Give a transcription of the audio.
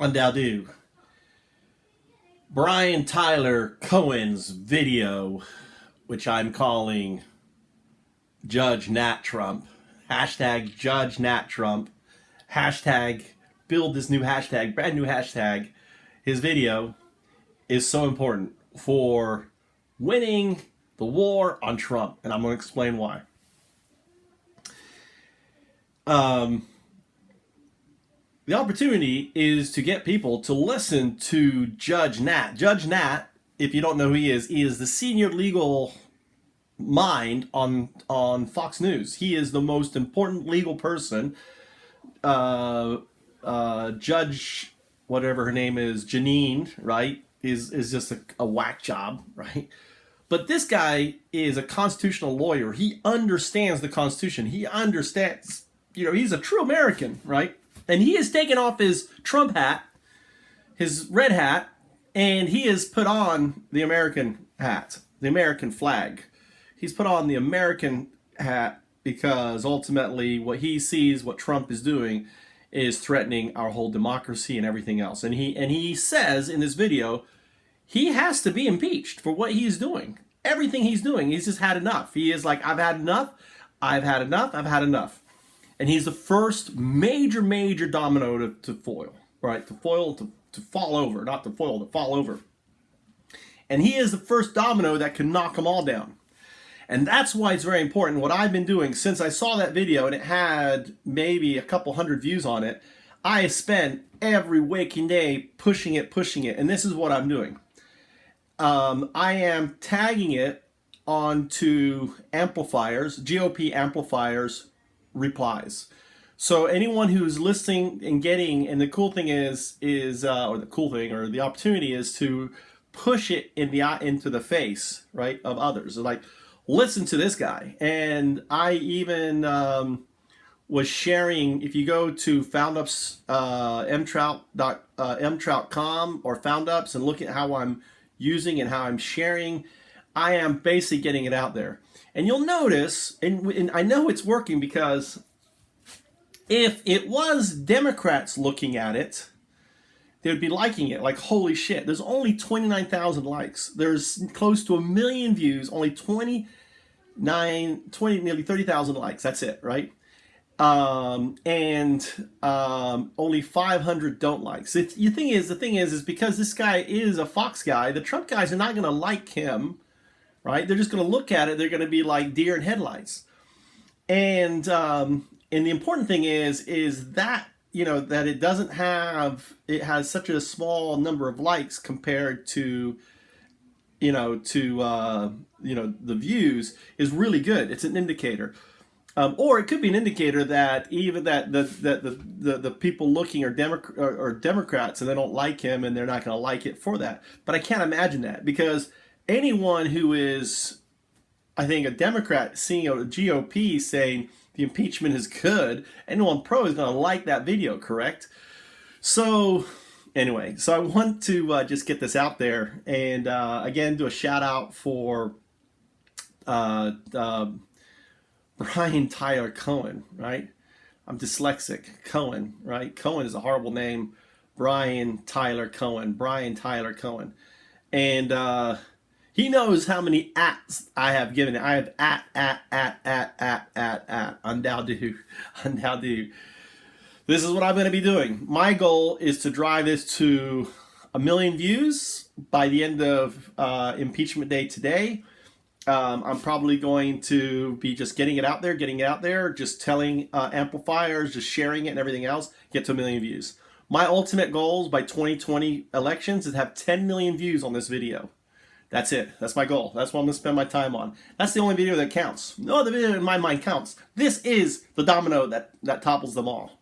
Undaudu. Brian Tyler Cohen's video, which I'm calling Judge Nat Trump, hashtag Judge Nat Trump, hashtag build this new hashtag, brand new hashtag. His video is so important for winning the war on Trump, and I'm going to explain why. The opportunity is to get people to listen to Judge Nat. Judge Nat, if you don't know who he is the senior legal mind on Fox News. He is the most important legal person. Judge, whatever her name is, Janine, right, is just a whack job, right? But this guy is a constitutional lawyer. He understands the Constitution. He understands, he's a true American, right? And he has taken off his Trump hat, his red hat, and he has put on the American hat, the American flag. He's put on the American hat because ultimately what he sees, what Trump is doing, is threatening our whole democracy and everything else. And he says in this video, he has to be impeached for what he's doing. Everything he's doing, he's just had enough. He is like, I've had enough, I've had enough, I've had enough. And he's the first major domino to foil, right? To fall over, not to foil, to fall over. And he is the first domino that can knock them all down. And that's why it's very important. What I've been doing since I saw that video, and it had maybe a couple hundred views on it, I spent every waking day pushing it. And this is what I'm doing. I am tagging it onto amplifiers, GOP amplifiers replies. So anyone who's listening and getting, and the cool thing is or the opportunity is to push it into the face, right, of others. Like, listen to this guy. And I even was sharing, if you go to FoundUps, mtrout.com or FoundUps and look at how I'm using and how I'm sharing, I am basically getting it out there. And you'll notice, and I know it's working because if it was Democrats looking at it, they would be liking it. Like, holy shit, there's only 29,000 likes. There's close to 1 million views, only nearly 30,000 likes. That's it, right? And only 500 don't like. So the thing is because this guy is a Fox guy, the Trump guys are not going to like him, right? They're just going to look at it. They're going to be like deer in headlights. And the important thing is that, that it has such a small number of likes compared to, the views is really good. It's an indicator. Or it could be an indicator that even that the people looking are Democrats and they don't like him and they're not going to like it for that. But I can't imagine that, because anyone who is, I think, a Democrat seeing a GOP saying the impeachment is good, anyone pro is going to like that video, correct? So anyway, so I want to just get this out there and again do a shout out for Brian Tyler Cohen, right? I'm dyslexic. Cohen, right? Cohen is a horrible name. Brian Tyler Cohen. And he knows how many ats I have given it. I have Undaudu. This is what I'm going to be doing. My goal is to drive this to 1 million views by the end of impeachment day today. I'm probably going to be just getting it out there, just telling amplifiers, just sharing it and everything else, get to 1 million views. My ultimate goals by 2020 elections is to have 10 million views on this video. That's it. That's my goal. That's what I'm going to spend my time on. That's the only video that counts. No other video in my mind counts. This is the domino that topples them all.